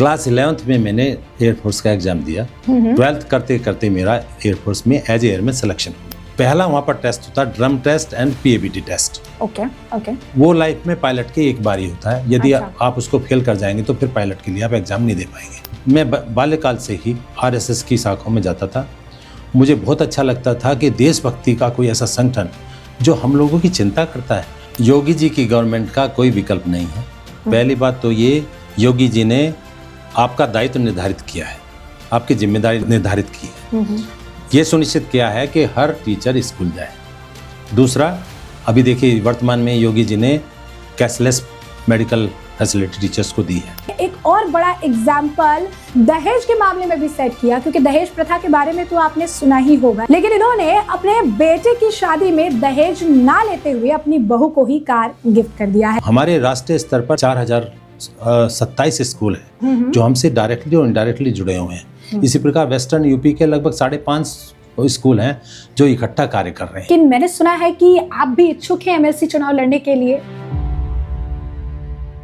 Class 11th में मैंने air force का एग्जाम दिया। 12th करते करते मेरा एयरफोर्स में एज एयरमैन सिलेक्शन। पहला वहाँ पर टेस्ट होता है drum test and PABT test. Okay. वो लाइफ में पायलट के एक बार ही होता है। यदि आप उसको फेल कर जाएंगे तो फिर पायलट के लिए आप एग्जाम नहीं दे पाएंगे। मैं बाल्यकाल से ही आरएसएस की शाखाओं में जाता था। मुझे बहुत अच्छा लगता था कि देशभक्ति का कोई ऐसा संगठन जो हम लोगों की चिंता करता है। योगी जी की गवर्नमेंट का कोई विकल्प नहीं है। पहली बात तो ये, योगी जी ने आपका दायित्व निर्धारित किया है, आपकी जिम्मेदारी निर्धारित की है, ये सुनिश्चित किया है कि हर टीचर स्कूल जाए। दूसरा, अभी देखिए वर्तमान में योगी जी ने कैशलेस मेडिकल फैसिलिटी टीचर्स को दी है। एक और बड़ा एग्जाम्पल दहेज के मामले में भी सेट किया, क्योंकि दहेज प्रथा के बारे में तो आपने सुना ही होगा, लेकिन इन्होंने अपने बेटे की शादी में दहेज ना लेते हुए अपनी बहू को ही कार गिफ्ट कर दिया है। हमारे राष्ट्रीय स्तर पर 4027 स्कूल है जो हमसे डायरेक्टली और इनडायरेक्टली जुड़े हुए हैं। इसी प्रकार वेस्टर्न यूपी के लगभग 5.5 स्कूल हैं जो इकट्ठा कार्य कर रहे हैं। लेकिन मैंने सुना है कि आप भी इच्छुक हैं एमएलसी चुनाव लड़ने के लिए।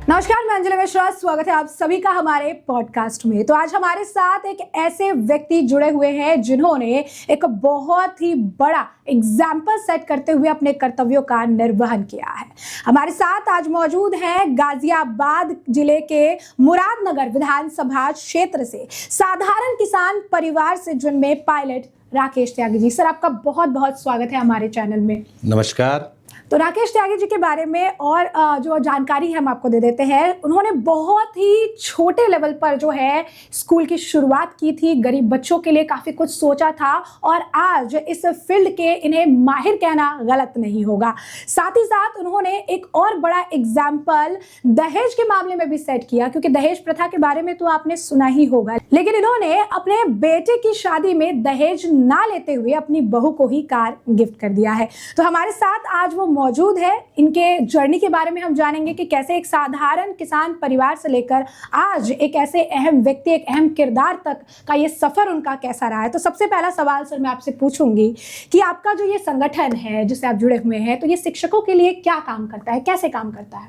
नमस्कार, मैं अंजलि मिश्रा, स्वागत है आप सभी का हमारे पॉडकास्ट में। तो आज हमारे साथ एक ऐसे व्यक्ति जुड़े हुए हैं जिन्होंने एक बहुत ही बड़ा एग्जाम्पल सेट करते हुए अपने कर्तव्यों का निर्वहन किया है। हमारे साथ आज मौजूद हैं गाजियाबाद जिले के मुरादनगर विधानसभा क्षेत्र से साधारण किसान परिवार से जन्मे पायलट राकेश त्यागी जी। सर, आपका बहुत बहुत स्वागत है हमारे चैनल में। नमस्कार। तो राकेश त्यागी जी के बारे में और जो जानकारी है हम आपको दे देते हैं। उन्होंने बहुत ही छोटे लेवल पर जो है स्कूल की शुरुआत की थी, गरीब बच्चों के लिए काफ़ी कुछ सोचा था, और आज इस फील्ड के इन्हें माहिर कहना गलत नहीं होगा। साथ ही साथ उन्होंने एक और बड़ा एग्जाम्पल दहेज के मामले में भी सेट किया, क्योंकि दहेज प्रथा के बारे में तो आपने सुना ही होगा, लेकिन इन्होंने अपने बेटे की शादी में दहेज ना लेते हुए अपनी बहू को ही कार गिफ्ट कर दिया है। तो हमारे साथ आज वो मौजूद है। इनके जर्नी के बारे में हम जानेंगे कि कैसे एक साधारण किसान परिवार से लेकर आज एक ऐसे अहम व्यक्ति, एक अहम किरदार तक का ये सफर उनका कैसा रहा है। तो सबसे पहला सवाल सर मैं आपसे पूछूंगी कि आपका जो ये संगठन है जिससे आप जुड़े हुए हैं, तो ये शिक्षकों के लिए क्या काम करता है, कैसे काम करता है?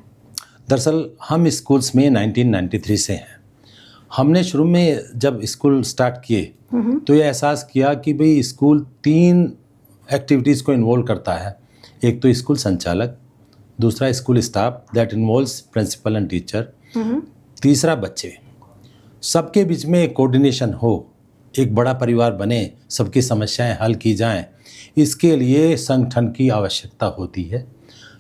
दरअसल हम स्कूल्स में 1993 से हैं। हमने शुरू में जब स्कूल स्टार्ट किए तो ये एहसास किया कि भाई स्कूल 3 एक्टिविटीज़ को इन्वॉल्व करता है। एक तो स्कूल संचालक, दूसरा school staff that involves principal and teacher, तीसरा बच्चे। सबके बीच में एक कोऑर्डिनेशन हो, एक बड़ा परिवार बने, सबकी समस्याएं हल की जाएं, इसके लिए संगठन की आवश्यकता होती है।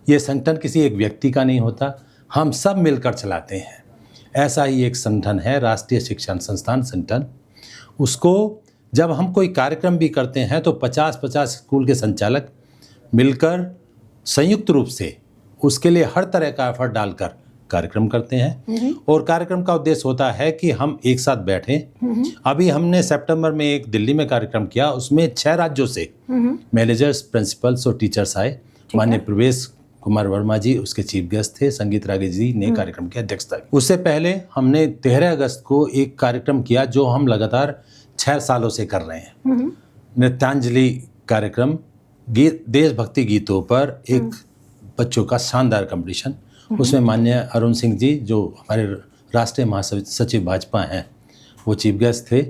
ये संगठन किसी एक व्यक्ति का नहीं होता, हम सब मिलकर चलाते हैं। ऐसा ही एक संगठन है राष्ट्रीय शिक्षण संस्थान संगठन। उसको जब हम कोई कार्यक्रम भी करते हैं तो 50-50 स्कूल के संचालक मिलकर संयुक्त रूप से उसके लिए हर तरह का एफर्ट डालकर कार्यक्रम करते हैं। और कार्यक्रम का उद्देश्य होता है कि हम एक साथ बैठें। अभी हमने सितंबर में एक दिल्ली में कार्यक्रम किया, उसमें 6 राज्यों से मैनेजर्स, प्रिंसिपल्स और टीचर्स आए। माननीय प्रवेश कुमार वर्मा जी उसके चीफ गेस्ट थे, संगीत रागे जी ने कार्यक्रम की अध्यक्षता की। उससे पहले हमने 13 अगस्त को एक कार्यक्रम किया जो हम लगातार 6 सालों से कर रहे हैं। नृत्यांजलि कार्यक्रम, देशभक्ति गीतों पर एक बच्चों का शानदार कंपटीशन। उसमें माननीय अरुण सिंह जी जो हमारे राष्ट्रीय महासचिव भाजपा हैं, वो चीफ गेस्ट थे।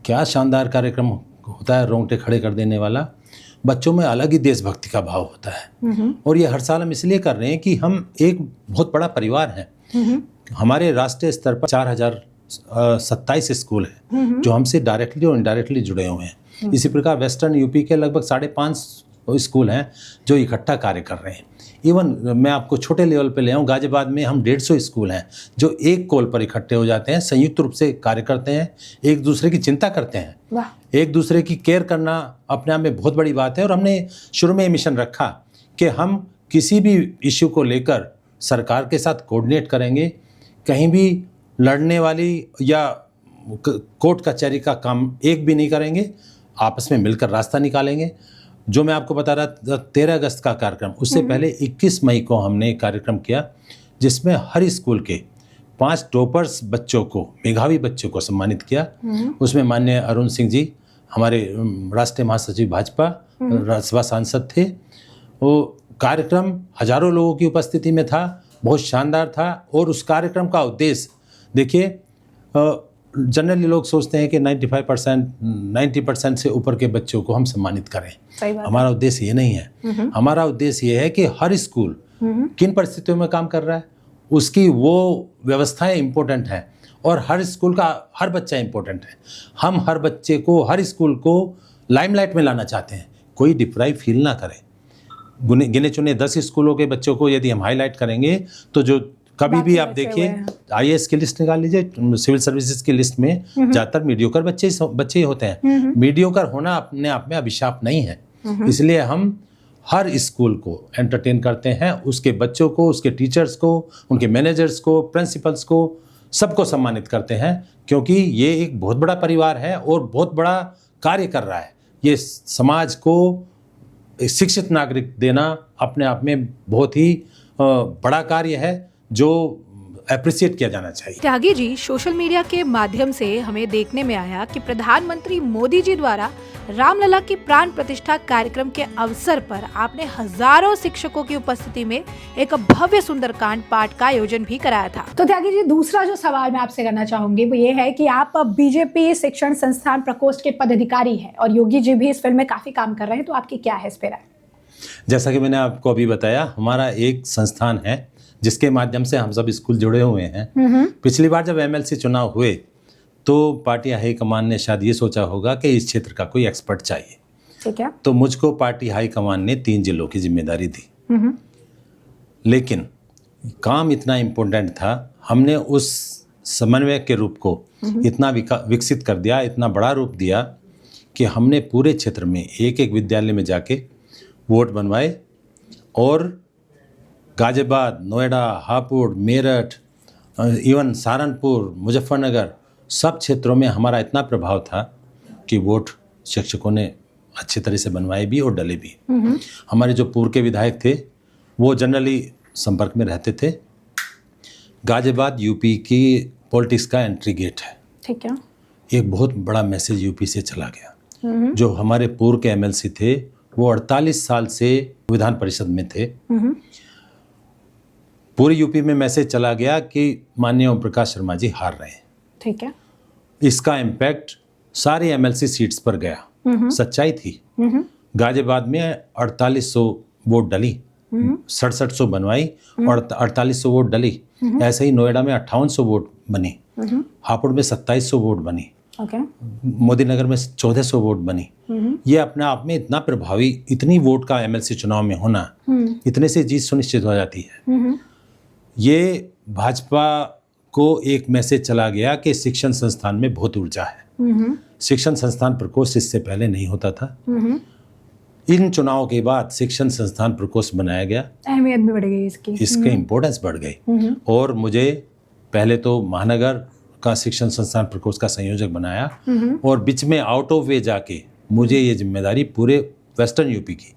क्या शानदार कार्यक्रम होता है, रोंगटे खड़े कर देने वाला। बच्चों में अलग ही देशभक्ति का भाव होता है। और ये हर साल हम इसलिए कर रहे हैं कि हम एक बहुत बड़ा परिवार हैं। हमारे राष्ट्रीय स्तर पर 4027 स्कूल हैं जो हमसे डायरेक्टली और इनडायरेक्टली जुड़े हुए हैं। इसी प्रकार वेस्टर्न यूपी के लगभग 5.5 स्कूल हैं जो इकट्ठा कार्य कर रहे हैं। इवन मैं आपको छोटे लेवल पे ले आऊँ, गाजियाबाद में हम 150 स्कूल हैं जो एक कॉल पर इकट्ठे हो जाते हैं, संयुक्त रूप से कार्य करते हैं, एक दूसरे की चिंता करते हैं। एक दूसरे की केयर करना अपने आप में बहुत बड़ी बात है। और हमने शुरू में ये मिशन रखा कि हम किसी भी इश्यू को लेकर सरकार के साथ कोऑर्डिनेट करेंगे, कहीं भी लड़ने वाली या कोर्ट कचहरी का काम एक भी नहीं करेंगे, आपस में मिलकर रास्ता निकालेंगे। जो मैं आपको बता रहा था 13 अगस्त का कार्यक्रम, उससे पहले 21 मई को हमने कार्यक्रम किया जिसमें हर स्कूल के 5 टॉपर्स बच्चों को, मेधावी बच्चों को सम्मानित किया। उसमें माननीय अरुण सिंह जी हमारे राष्ट्रीय महासचिव भाजपा, राज्यसभा सांसद थे। वो कार्यक्रम हजारों लोगों की उपस्थिति में था, बहुत शानदार था। और उस कार्यक्रम का उद्देश्य देखिए, जनरली लोग सोचते हैं कि 90% से ऊपर के बच्चों को हम सम्मानित करें। सही बात। हमारा उद्देश्य ये नहीं है। हमारा उद्देश्य ये है कि हर स्कूल किन परिस्थितियों में काम कर रहा है, उसकी वो व्यवस्थाएं इम्पोर्टेंट हैं, और हर स्कूल का हर बच्चा इम्पोर्टेंट है। हम हर बच्चे को, हर स्कूल को लाइमलाइट में लाना चाहते हैं, कोई डिप्राइव फील ना करे। गिने चुने 10 स्कूलों के बच्चों को यदि हम हाईलाइट करेंगे तो जो कभी भी आप देखिए IAS की लिस्ट निकाल लीजिए, सिविल सर्विसेज की लिस्ट में ज़्यादातर मीडियोकर बच्चे ही होते हैं। मीडियोकर होना अपने आप में अभिशाप नहीं है। इसलिए हम हर स्कूल को एंटरटेन करते हैं, उसके बच्चों को, उसके टीचर्स को, उनके मैनेजर्स को, प्रिंसिपल्स को, सबको सम्मानित करते हैं, क्योंकि ये एक बहुत बड़ा परिवार है और बहुत बड़ा कार्य कर रहा है। ये समाज को शिक्षित नागरिक देना अपने आप में बहुत ही बड़ा कार्य है, जो अप्रिशिएट किया जाना चाहिए। त्यागी जी, सोशल मीडिया के माध्यम से हमें देखने में आया कि प्रधानमंत्री मोदी जी द्वारा रामलला की प्राण प्रतिष्ठा कार्यक्रम के अवसर पर आपने हजारों शिक्षकों की उपस्थिति में एक भव्य सुंदरकांड पाठ का आयोजन भी कराया था। तो त्यागी जी, दूसरा जो सवाल मैं आपसे करना चाहूंगी वो ये है कि आप बीजेपी शिक्षण संस्थान प्रकोष्ठ के पदाधिकारी हैं और योगी जी भी इस फील्ड में काफी काम कर रहे हैं, तो आपकी क्या है इस पे राय? जैसा कि मैंने आपको अभी बताया, हमारा एक संस्थान है जिसके माध्यम से हम सब स्कूल जुड़े हुए हैं। पिछली बार जब MLC चुनाव हुए तो पार्टी हाईकमान ने शायद ये सोचा होगा कि इस क्षेत्र का कोई एक्सपर्ट चाहिए। ठीक है। तो मुझको पार्टी हाईकमान ने 3 जिलों की जिम्मेदारी दी। लेकिन काम इतना इम्पोर्टेंट था, हमने उस समन्वयक के रूप को इतना विकसित कर दिया, इतना बड़ा रूप दिया कि हमने पूरे क्षेत्र में एक एक विद्यालय में जाके वोट बनवाए, और गाजियाबाद, नोएडा, हापुड़, मेरठ, इवन सहारनपुर, मुजफ्फरनगर, सब क्षेत्रों में हमारा इतना प्रभाव था कि वोट शिक्षकों ने अच्छी तरह से बनवाए भी और डले भी। हमारे जो पूर्व के विधायक थे वो जनरली संपर्क में रहते थे। गाजियाबाद यूपी की पॉलिटिक्स का एंट्री गेट है। ठीक है। एक बहुत बड़ा मैसेज यूपी से चला गया। जो हमारे पूर्व के MLC थे वो 48 साल से विधान परिषद में थे। पूरे यूपी में मैसेज चला गया कि माननीय ओम प्रकाश शर्मा जी हार रहे हैं। ठीक है। इसका इम्पैक्ट सारे MLC सीट्स पर गया। सच्चाई थी। गाजियाबाद में 4800 वोट डली, 6700 बनवाई और 4800 वोट डली। ऐसे ही नोएडा में 5800 वोट बनी, हापुड़ में 2700 वोट बनी, मोदी नगर में 1400 वोट बनी। ये अपने आप में इतना प्रभावी, इतनी वोट का MLC चुनाव में होना, इतने से जीत सुनिश्चित हो जाती है। ये भाजपा को एक मैसेज चला गया कि शिक्षण संस्थान में बहुत ऊर्जा है। शिक्षण संस्थान प्रकोष्ठ इससे पहले नहीं होता था। इन चुनावों के बाद शिक्षण संस्थान प्रकोष्ठ बनाया गया, अहमियत भी बढ़ गई इसकी, इसकी इम्पोर्टेंस बढ़ गई। और मुझे पहले तो महानगर का शिक्षण संस्थान प्रकोष्ठ का संयोजक बनाया, और बीच में आउट ऑफ वे जाके मुझे ये जिम्मेदारी पूरे वेस्टर्न यूपी की,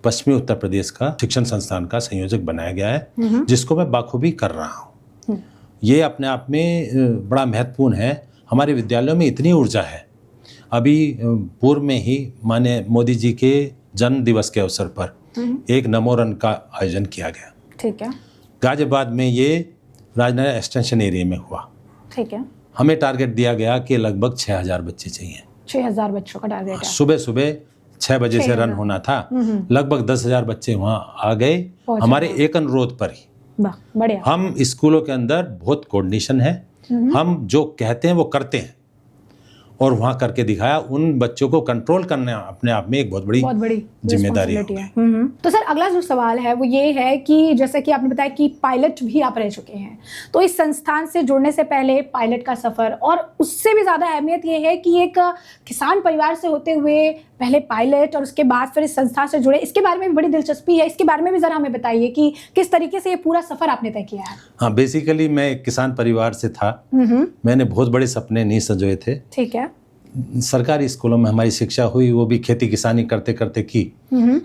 पश्चिमी उत्तर प्रदेश का शिक्षण संस्थान का संयोजक बनाया गया है, जिसको मैं बाखूबी कर रहा हूँ। ये अपने आप में बड़ा महत्वपूर्ण है। हमारे विद्यालयों में इतनी ऊर्जा है। अभी पूर्व में ही माननीय मोदी जी के जन्म दिवस के अवसर पर एक नमो रन का आयोजन किया गया। ठीक है। गाजियाबाद में ये राजनगर एक्सटेंशन एरिया में हुआ। ठीक है। हमें टारगेट दिया गया कि लगभग 6000 बच्चे चाहिए। 6000 बच्चों का टारगेट है। सुबह सुबह 6 बजे से रन होना था। लगभग 10,000 बच्चे वहाँ आ गए हमारे एक अनुरोध पर ही। बढ़िया। हम स्कूलों के अंदर बहुत कोऑर्डिनेशन है। हम जो कहते हैं वो करते हैं, और वहाँ करके दिखाया। उन बच्चों को कंट्रोल करना अपने आप में एक बहुत बड़ी जिम्मेदारी है। तो सर, अगला जो सवाल है वो ये है कि जैसे कि आपने बताया कि पायलट भी आप रह चुके हैं, तो इस संस्थान से जुड़ने से पहले पायलट का सफर, और उससे भी ज़्यादा अहमियत ये है कि एक किसान परिवार से होते हुए पहले पायलट और उसके बाद फिर इस संस्थान से जुड़े, इसके बारे में भी बड़ी दिलचस्पी है। इसके बारे में भी ज़रा हमें बताइए कि किस तरीके से ये पूरा सफ़र आपने तय किया है। हाँ, बेसिकली मैं एक किसान परिवार से था। मैंने बहुत बड़े सपने नहीं सजोए थे। ठीक है। सरकारी स्कूलों में हमारी शिक्षा हुई, वो भी खेती किसानी करते करते की।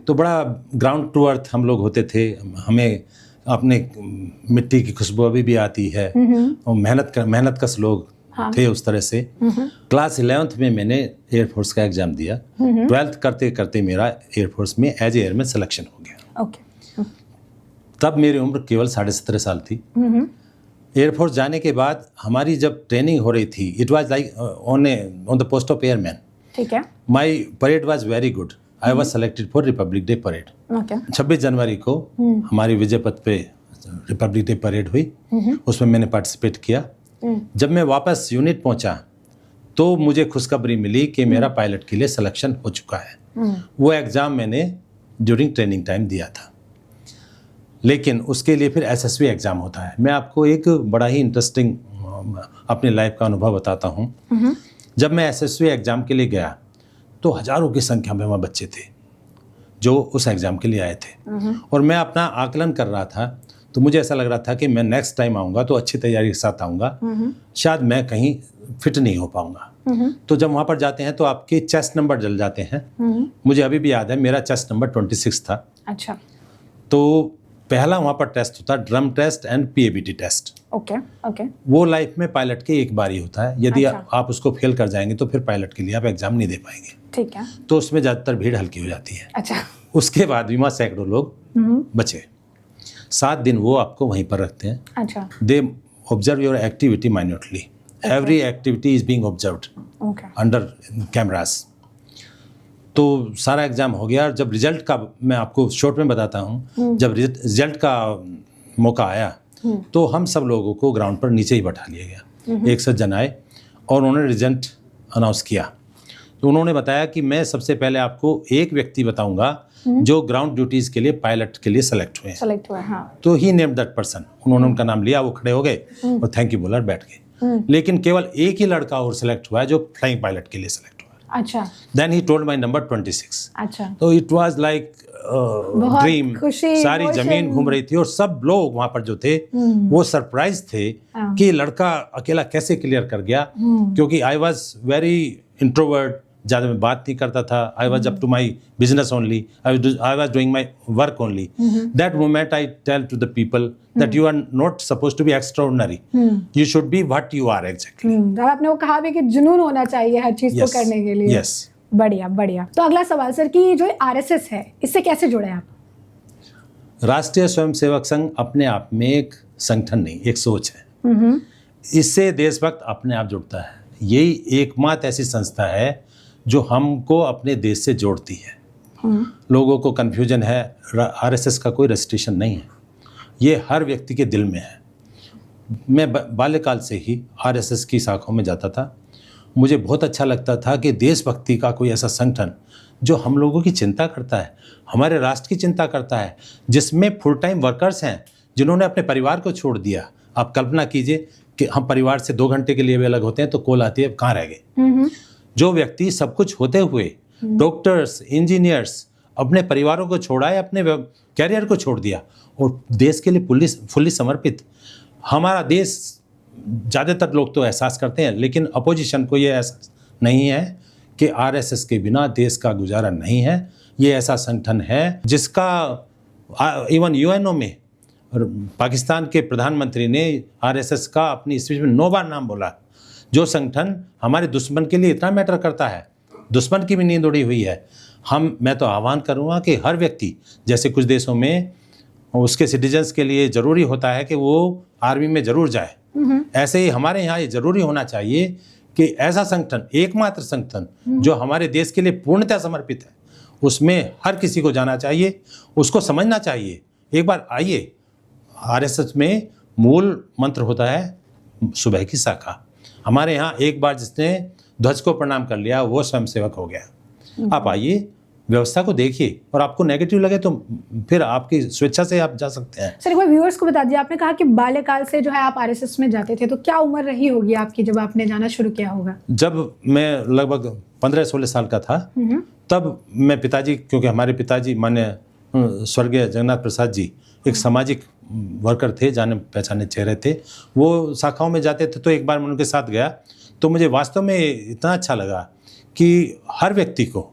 तो बड़ा ग्राउंड टू अर्थ हम लोग होते थे। हमें अपने मिट्टी की खुशबू अभी भी आती है, और मेहनत कश लोग थे उस तरह से। क्लास 11th में मैंने एयरफोर्स का एग्जाम दिया। 12th करते करते मेरा एयरफोर्स में एज एयरमैन सिलेक्शन हो गया। तब मेरी उम्र केवल 17.5 साल थी। एयरफोर्स जाने के बाद हमारी जब ट्रेनिंग हो रही थी, it was like on the post of airman. ठीक है। My parade was very good. I was selected for Republic day parade. Okay. 26 जनवरी को हमारी विजय पथ पे रिपब्लिक डे परेड हुई, उसमें मैंने पार्टिसिपेट किया। जब मैं वापस यूनिट पहुंचा तो मुझे खुशखबरी मिली कि मेरा पायलट के लिए सिलेक्शन हो चुका है। वो एग्ज़ाम मैंने ड्यूरिंग ट्रेनिंग टाइम दिया था, लेकिन उसके लिए फिर एसएसबी एग्ज़ाम होता है। मैं आपको एक बड़ा ही इंटरेस्टिंग अपनी लाइफ का अनुभव बताता हूँ। जब मैं एसएसबी एग्ज़ाम के लिए गया तो हज़ारों की संख्या में वहाँ बच्चे थे जो उस एग्ज़ाम के लिए आए थे, और मैं अपना आकलन कर रहा था। तो मुझे ऐसा लग रहा था कि मैं नेक्स्ट टाइम आऊँगा तो अच्छी तैयारी के साथ आऊँगा, शायद मैं कहीं फिट नहीं हो पाऊँगा। तो जब वहाँ पर जाते हैं तो आपके चेस्ट नंबर जल जाते हैं। मुझे अभी भी याद है, मेरा चेस्ट नंबर 26 था। अच्छा। तो पहला वहाँ पर टेस्ट होता है drum test and PABT test. Okay okay. वो लाइफ में पायलट के एक बार ही होता है। यदि अच्छा। आप उसको फेल कर जाएंगे तो फिर पायलट के लिए आप एग्ज़ाम नहीं दे पाएंगे। ठीक है। तो उसमें ज़्यादातर भीड़ हल्की हो जाती है। अच्छा। उसके बाद भी वहाँ सैकड़ों लोग बचे। 7 दिन वो आपको वहीं पर रखते हैं। अच्छा। They observe your activity minutely. Every activity is being observed okay. Under cameras. तो सारा एग्ज़ाम हो गया। जब रिजल्ट का मैं आपको शॉर्ट में बताता हूँ, जब रिजल्ट का मौका आया तो हम सब लोगों को ग्राउंड पर नीचे ही बैठा लिया गया। 100 जन आए और उन्होंने रिजल्ट अनाउंस किया। तो उन्होंने बताया कि मैं सबसे पहले आपको एक व्यक्ति बताऊंगा जो ग्राउंड ड्यूटीज़ के लिए पायलट के लिए सेलेक्ट हुए हैं। सेलेक्ट हुआ, हाँ। तो ही नेम्ड दैट पर्सन। उन्होंने उनका नाम लिया, वो खड़े हो गए और थैंक यू बोला, बैठ गए। लेकिन केवल एक ही लड़का और सिलेक्ट हुआ है जो फ्लाइंग पायलट के लिए सिलेक्ट हुआ है। अच्छा। Then he told my number 26। अच्छा। तो इट वाज लाइक बहुत ड्रीम। खुशी, सारी emotion। जमीन घूम रही थी और सब लोग वहां पर जो थे वो सरप्राइज थे कि लड़का अकेला कैसे क्लियर कर गया। क्योंकि आई वॉज वेरी इंट्रोवर्ट, ज़्यादा मैं बात नहीं करता था। I was up to my business only, I was doing my work only. That moment I tell to the people that you are not suppose to be extraordinary, you should be what you are exactly. और आपने वो कहा भी कि जुनून होना चाहिए हर चीज को करने के लिए। यस। बढ़िया बढ़िया। तो अगला सवाल सर कि जो आरएसएस है इससे कैसे जुड़े आप? राष्ट्रीय स्वयंसेवक संघ अपने आप में एक संगठन नहीं, एक सोच है। इससे देशभक्त अपने आप जुड़ता है। यही एकमात्र ऐसी संस्था है जो हमको अपने देश से जोड़ती है। लोगों को कन्फ्यूजन है, आरएसएस का कोई रजिस्ट्रेशन नहीं है, ये हर व्यक्ति के दिल में है। मैं बाल्यकाल से ही आरएसएस की शाखाओं में जाता था। मुझे बहुत अच्छा लगता था कि देशभक्ति का कोई ऐसा संगठन जो हम लोगों की चिंता करता है, हमारे राष्ट्र की चिंता करता है, जिसमें फुल टाइम वर्कर्स हैं जिन्होंने अपने परिवार को छोड़ दिया। आप कल्पना कीजिए कि हम परिवार से 2 घंटे के लिए भी अलग होते हैं तो कॉल आती है, कहाँ रह गए। जो व्यक्ति सब कुछ होते हुए, डॉक्टर्स, इंजीनियर्स, अपने परिवारों को छोड़ा है, अपने कैरियर को छोड़ दिया और देश के लिए फुल्ली समर्पित। हमारा देश ज़्यादातर लोग तो एहसास करते हैं, लेकिन अपोजिशन को ये एहसास नहीं है कि आरएसएस के बिना देश का गुजारा नहीं है। ये ऐसा संगठन है जिसका इवन यूएनओ में और पाकिस्तान के प्रधानमंत्री ने आरएसएस का अपनी स्पीच में 9 बार नाम बोला। जो संगठन हमारे दुश्मन के लिए इतना मैटर करता है, दुश्मन की भी नींद उड़ी हुई है। मैं तो आह्वान करूँगा कि हर व्यक्ति, जैसे कुछ देशों में उसके सिटीजन्स के लिए ज़रूरी होता है कि वो आर्मी में ज़रूर जाए, ऐसे ही हमारे यहाँ ये ज़रूरी होना चाहिए कि ऐसा संगठन, एकमात्र संगठन जो हमारे देश के लिए पूर्णतः समर्पित है, उसमें हर किसी को जाना चाहिए, उसको समझना चाहिए। एक बार आइए, आरएसएस में मूल मंत्र होता है सुबह की शाखा। हमारे यहाँ एक बार जिसने ध्वज को प्रणाम कर लिया वो स्वयंसेवक हो गया। आप आइए, व्यवस्था को देखिए, और आपको नेगेटिव लगे तो फिर आपकी स्वेच्छा से आप जा सकते हैं। सर एक बार व्यूअर्स को बता दिया, आपने कहा कि बाल्यकाल से जो है आप आरएसएस में जाते थे, तो क्या उम्र रही होगी आपकी जब आपने जाना शुरू किया होगा? जब मैं लगभग 15-16 साल का था तब मैं पिताजी, क्योंकि हमारे पिताजी माननीय स्वर्गीय जगन्नाथ प्रसाद जी एक सामाजिक वर्कर थे, जाने पहचाने चेहरे थे, वो शाखाओं में जाते थे। तो एक बार मैं उनके साथ गया तो मुझे वास्तव में इतना अच्छा लगा कि हर व्यक्ति को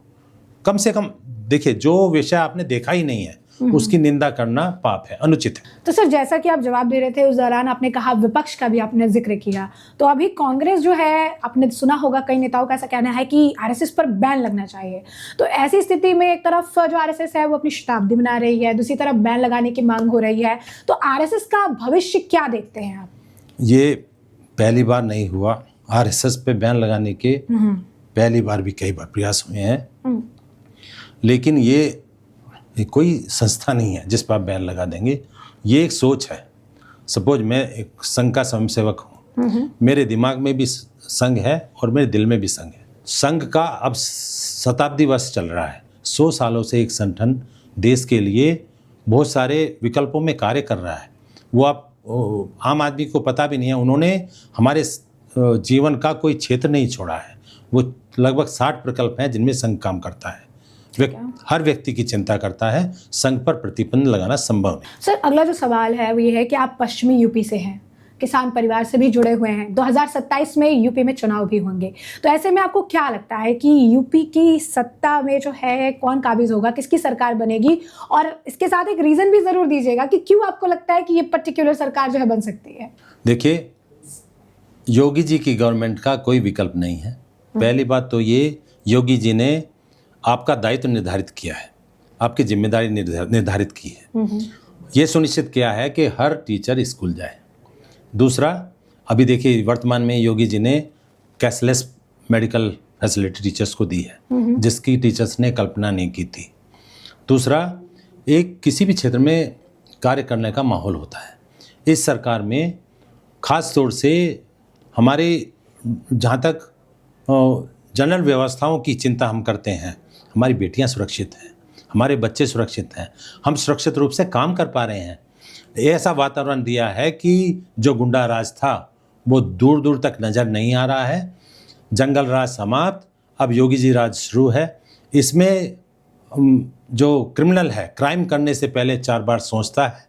कम से कम, देखिए, जो विषय आपने देखा ही नहीं है उसकी निंदा करना पाप है, अनुचित है। तो सर जैसा कि आप जवाब दे रहे थे उस दौरान आपने कहा, विपक्ष का भी आपने जिक्र किया, तो अभी कांग्रेस जो है, आपने सुना होगा कई नेताओं का ऐसा कहना है कि आरएसएस पर बैन लगना चाहिए। तो ऐसी स्थिति में एक तरफ जो आरएसएस है वो अपनी शताब्दी मना रही है, दूसरी तरफ बैन लगाने की मांग हो रही है, तो आरएसएस का भविष्य क्या देखते हैं आप? ये पहली बार नहीं हुआ। आरएसएस पे बैन लगाने के पहली बार भी कई बार प्रयास हुए हैं, लेकिन ये कोई संस्था नहीं है जिस पर आप बैन लगा देंगे। ये एक सोच है। सपोज मैं एक संघ का स्वयंसेवक हूँ, मेरे दिमाग में भी संघ है और मेरे दिल में भी संघ है। संघ का अब शताब्दी वर्ष चल रहा है। 100 सालों से एक संगठन देश के लिए बहुत सारे विकल्पों में कार्य कर रहा है। वो आप आम आदमी को पता भी नहीं है। उन्होंने हमारे जीवन का कोई क्षेत्र नहीं छोड़ा है। वो लगभग 60 प्रकल्प हैं जिनमें संघ काम करता है। हर व्यक्ति की चिंता करता है। संघ पर प्रतिबंध लगाना संभव नहीं। सर, अगला जो सवाल है वो ये है कि आप पश्चिमी यूपी से हैं, किसान परिवार से भी जुड़े हुए हैं। 2027 में यूपी में चुनाव भी होंगे, तो ऐसे में आपको क्या लगता है कि यूपी की सत्ता में जो है कौन काबिज होगा, किसकी सरकार बनेगी? और इसके साथ एक रीज़न भी ज़रूर दीजिएगा कि क्यों आपको लगता है कि ये पर्टिकुलर सरकार जो है बन सकती है। देखिए, योगी जी की गवर्नमेंट का कोई विकल्प नहीं है। पहली बात तो ये, योगी जी ने आपका दायित्व निर्धारित किया है, आपकी जिम्मेदारी निर्धारित की है। ये सुनिश्चित किया है कि हर टीचर स्कूल जाए। दूसरा, अभी देखिए वर्तमान में योगी जी ने कैशलेस मेडिकल फैसिलिटी टीचर्स को दी है, जिसकी टीचर्स ने कल्पना नहीं की थी। दूसरा, एक किसी भी क्षेत्र में कार्य करने का माहौल होता है। इस सरकार में खास तौर से हमारे जहाँ तक जनरल व्यवस्थाओं की चिंता हम करते हैं, हमारी बेटियां सुरक्षित हैं, हमारे बच्चे सुरक्षित हैं, हम सुरक्षित रूप से काम कर पा रहे हैं। ऐसा वातावरण दिया है कि जो गुंडा राज था वो दूर दूर तक नज़र नहीं आ रहा है। जंगल राज समाप्त, अब योगी जी राज शुरू है। इसमें जो क्रिमिनल है, क्राइम करने से पहले 4 बार सोचता है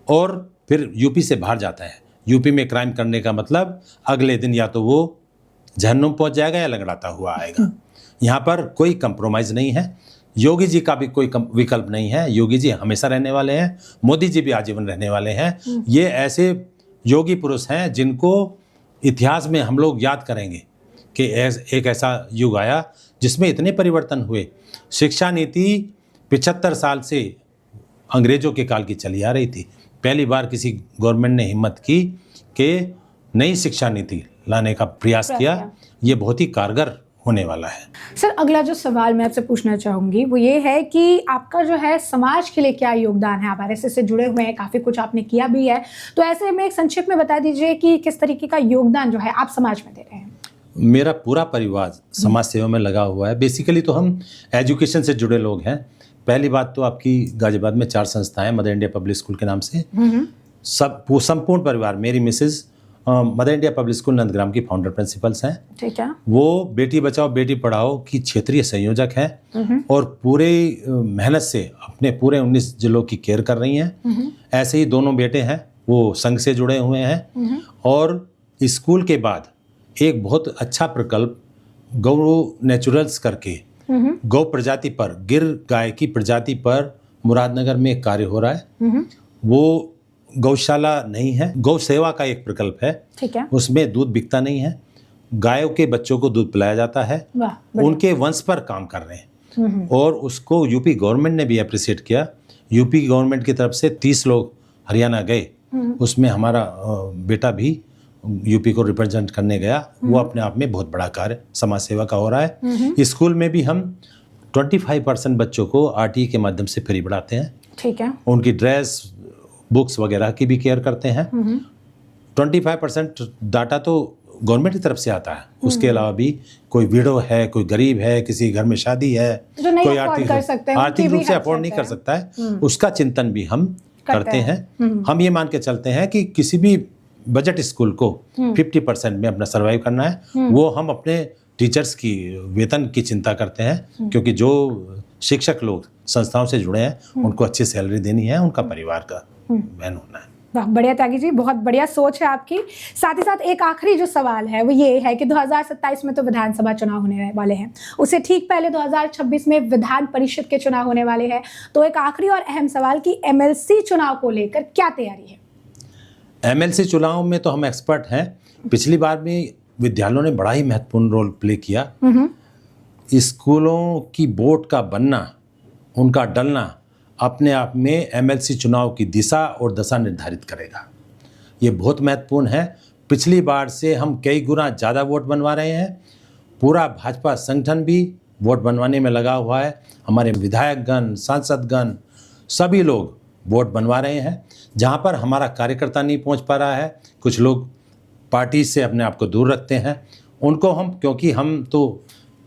और फिर यूपी से बाहर जाता है। यूपी में क्राइम करने का मतलब अगले दिन या तो वो जहन्नुम पहुंच जाएगा या लंगड़ाता हुआ आएगा। यहाँ पर कोई कंप्रोमाइज़ नहीं है। योगी जी का भी कोई विकल्प नहीं है। योगी जी हमेशा रहने वाले हैं, मोदी जी भी आजीवन रहने वाले हैं। ये ऐसे योगी पुरुष हैं जिनको इतिहास में हम लोग याद करेंगे कि एक ऐसा युग आया जिसमें इतने परिवर्तन हुए। शिक्षा नीति 75 साल से अंग्रेजों के काल की चली आ रही थी। पहली बार किसी गवर्नमेंट ने हिम्मत की कि नई शिक्षा नीति लाने का प्रयास किया। ये बहुत ही कारगर होने वाला है। सर, अगला जो सवाल मैं आपसे पूछना चाहूँगी वो ये है कि आपका जो है समाज के लिए क्या योगदान है? आप आरएसएस से जुड़े हुए हैं, काफ़ी कुछ आपने किया भी है, तो ऐसे में एक संक्षिप्त में बता दीजिए कि किस तरीके का योगदान जो है आप समाज में दे रहे हैं। मेरा पूरा परिवार समाज सेवा में लगा हुआ है। बेसिकली तो हम एजुकेशन से जुड़े लोग हैं। पहली बात तो आपकी गाजियाबाद में 4 संस्थाएं, मदर इंडिया पब्लिक स्कूल के नाम से, वो संपूर्ण परिवार, मेरी Mrs Mother India Public School Nandgram की फाउंडर प्रिंसिपल्स हैं। ठीक है। वो बेटी बचाओ बेटी पढ़ाओ की क्षेत्रीय संयोजक हैं और पूरे मेहनत से अपने पूरे 19 जिलों की केयर कर रही हैं। ऐसे ही दोनों बेटे हैं, वो संघ से जुड़े हुए हैं। और स्कूल के बाद एक बहुत अच्छा प्रकल्प गौ नेचुरल्स करके गौ प्रजाति पर, गिर गाय की प्रजाति पर मुरादनगर में एक कार्य हो रहा है। वो गौशाला नहीं है, गौ सेवा का एक प्रकल्प है। ठीक है। उसमें दूध बिकता नहीं है, गायों के बच्चों को दूध पिलाया जाता है। उनके वंश पर काम कर रहे हैं और उसको यूपी गवर्नमेंट ने भी अप्रिशिएट किया। यूपी गवर्नमेंट की तरफ से 30 लोग हरियाणा गए, उसमें हमारा बेटा भी यूपी को रिप्रेजेंट करने गया। वो अपने आप में बहुत बड़ा कार्य समाज सेवा का हो रहा है। स्कूल में भी हम 25% बच्चों को आरटीई के माध्यम से फ्री पढ़ाते हैं। ठीक है। उनकी ड्रेस, बुक्स वगैरह की भी केयर करते हैं। 25% डाटा तो गवर्नमेंट की तरफ से आता है। उसके अलावा भी कोई विडो है, कोई गरीब है, किसी घर में शादी है, कोई आर्थिक रूप से अफोर्ड नहीं कर सकता है, उसका चिंतन भी हम करते हैं। हम ये मान के चलते हैं कि किसी भी बजट स्कूल को 50% में अपना सर्वाइव करना है। वो हम अपने टीचर्स की वेतन की चिंता करते हैं, क्योंकि जो शिक्षक लोग संस्थाओं से जुड़े हैं उनको अच्छी सैलरी देनी है, उनका परिवार का बहन होना है। वाह, बढ़िया त्यागी जी, बहुत बढ़िया सोच है आपकी। साथ ही साथ एक आखिरी जो सवाल है वो ये है कि 2027 में तो विधानसभा चुनाव होने वाले हैं, उससे ठीक पहले 2026 में विधान परिषद के चुनाव होने वाले हैं। तो एक आखिरी और अहम सवाल कि एमएलसी चुनाव को लेकर क्या तैयारी है? एमएलसी चुनाव में तो हम एक्सपर्ट हैं। पिछली बार में विद्यालयों ने बड़ा ही महत्वपूर्ण रोल प्ले किया। स्कूलों की बोर्ड का बनना, उनका डलना अपने आप में एमएलसी चुनाव की दिशा और दशा निर्धारित करेगा। ये बहुत महत्वपूर्ण है। पिछली बार से हम कई गुना ज़्यादा वोट बनवा रहे हैं। पूरा भाजपा संगठन भी वोट बनवाने में लगा हुआ है। हमारे विधायकगण, सांसदगण सभी लोग वोट बनवा रहे हैं। जहाँ पर हमारा कार्यकर्ता नहीं पहुँच पा रहा है, कुछ लोग पार्टी से अपने आप को दूर रखते हैं, उनको हम, क्योंकि हम तो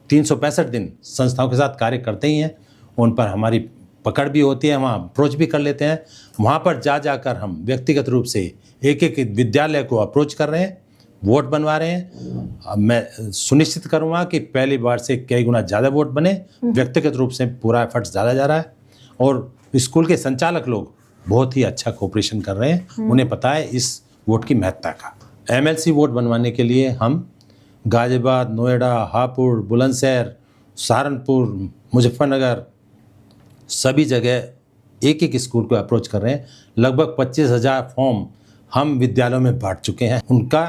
365 दिन संस्थाओं के साथ कार्य करते ही हैं, उन पर हमारी पकड़ भी होती है, वहाँ अप्रोच भी कर लेते हैं। वहाँ पर जाकर हम व्यक्तिगत रूप से एक एक विद्यालय को अप्रोच कर रहे हैं, वोट बनवा रहे हैं। अब मैं सुनिश्चित करूँगा कि पहली बार से कई गुना ज़्यादा वोट बने। व्यक्तिगत रूप से पूरा एफर्ट्स डाला जा रहा है और स्कूल के संचालक लोग बहुत ही अच्छा कोऑपरेशन कर रहे हैं। उन्हें पता है इस वोट की महत्ता का। एमएलसी वोट बनवाने के लिए हम गाजियाबाद, नोएडा, हापुड़, बुलंदशहर, सहारनपुर, मुजफ्फरनगर सभी जगह एक एक स्कूल को अप्रोच कर रहे हैं। लगभग 25,000 फॉर्म हम विद्यालयों में बांट चुके हैं। उनका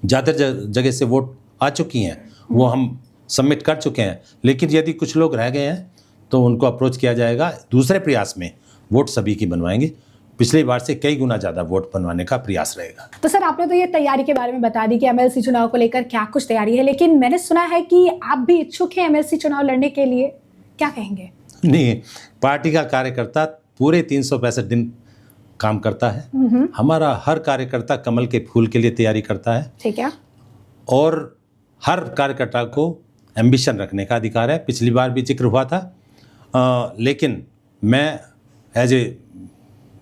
ज़्यादातर जगह से वोट आ चुकी हैं, वो हम सबमिट कर चुके हैं। लेकिन यदि कुछ लोग रह गए हैं तो उनको अप्रोच किया जाएगा। दूसरे प्रयास में वोट सभी की बनवाएंगे। पिछली बार से कई गुना ज़्यादा वोट बनवाने का प्रयास रहेगा। तो सर, आपने तो ये तैयारी के बारे में बता दी कि एमएलसी चुनाव को लेकर क्या कुछ तैयारी है, लेकिन मैंने सुना है कि आप भी इच्छुक हैं एमएलसी चुनाव लड़ने के लिए, क्या कहेंगे? नहीं, पार्टी का कार्यकर्ता पूरे 365 दिन काम करता है। हमारा हर कार्यकर्ता कमल के फूल के लिए तैयारी करता है। ठीक है। और हर कार्यकर्ता को एम्बिशन रखने का अधिकार है। पिछली बार भी जिक्र हुआ था, लेकिन मैं एज ए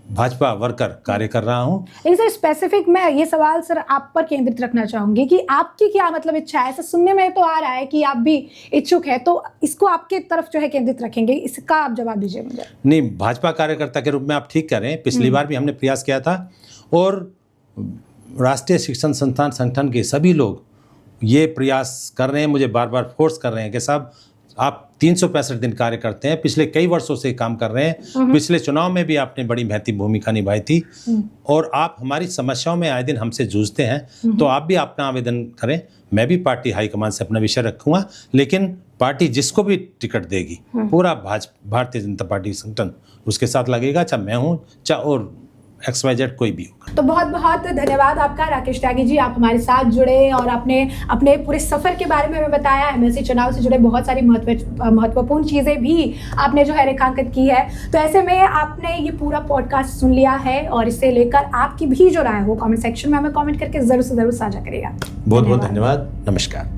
भाजपा वर्कर कार्य कर रहा हूँ। लेकिन सर, स्पेसिफिक मैं ये सवाल सर आप पर केंद्रित रखना चाहूंगी कि आपकी क्या मतलब इच्छा है। ऐसा सुनने में तो आ रहा है कि आप भी इच्छुक है, तो इसको आपके तरफ जो है केंद्रित रखेंगे, इसका आप जवाब दीजिए मुझे। नहीं, भाजपा कार्यकर्ता के रूप में आप ठीक कर रहे हैं। पिछली बार भी हमने प्रयास किया था और राष्ट्रीय शिक्षण संस्थान संगठन के सभी लोग ये प्रयास कर रहे हैं, मुझे बार बार फोर्स कर रहे हैं कि साहब आप 365 दिन कार्य करते हैं, पिछले कई वर्षों से काम कर रहे हैं। पिछले चुनाव में भी आपने बड़ी महत्वपूर्ण भूमिका निभाई थी और आप हमारी समस्याओं में आए दिन हमसे जूझते हैं, तो आप भी अपना आवेदन करें। मैं भी पार्टी हाईकमान से अपना विषय रखूंगा, लेकिन पार्टी जिसको भी टिकट देगी पूरा भारतीय जनता पार्टी संगठन उसके साथ लगेगा, चाहे मैं हूँ चाहे और XYZ कोई भी होगा। तो बहुत बहुत धन्यवाद आपका राकेश त्यागी जी, आप हमारे साथ जुड़े और आपने अपने पूरे सफर के बारे में हमें बताया। एमएलसी चुनाव से जुड़े बहुत सारी महत्वपूर्ण चीज़ें भी आपने जो है रेखांकित की है। तो ऐसे में आपने ये पूरा पॉडकास्ट सुन लिया है और इससे लेकर आपकी भी जो राय हो कमेंट सेक्शन में हमें कमेंट करके ज़रूर से ज़रूर साझा करिएगा। बहुत बहुत धन्यवाद। नमस्कार।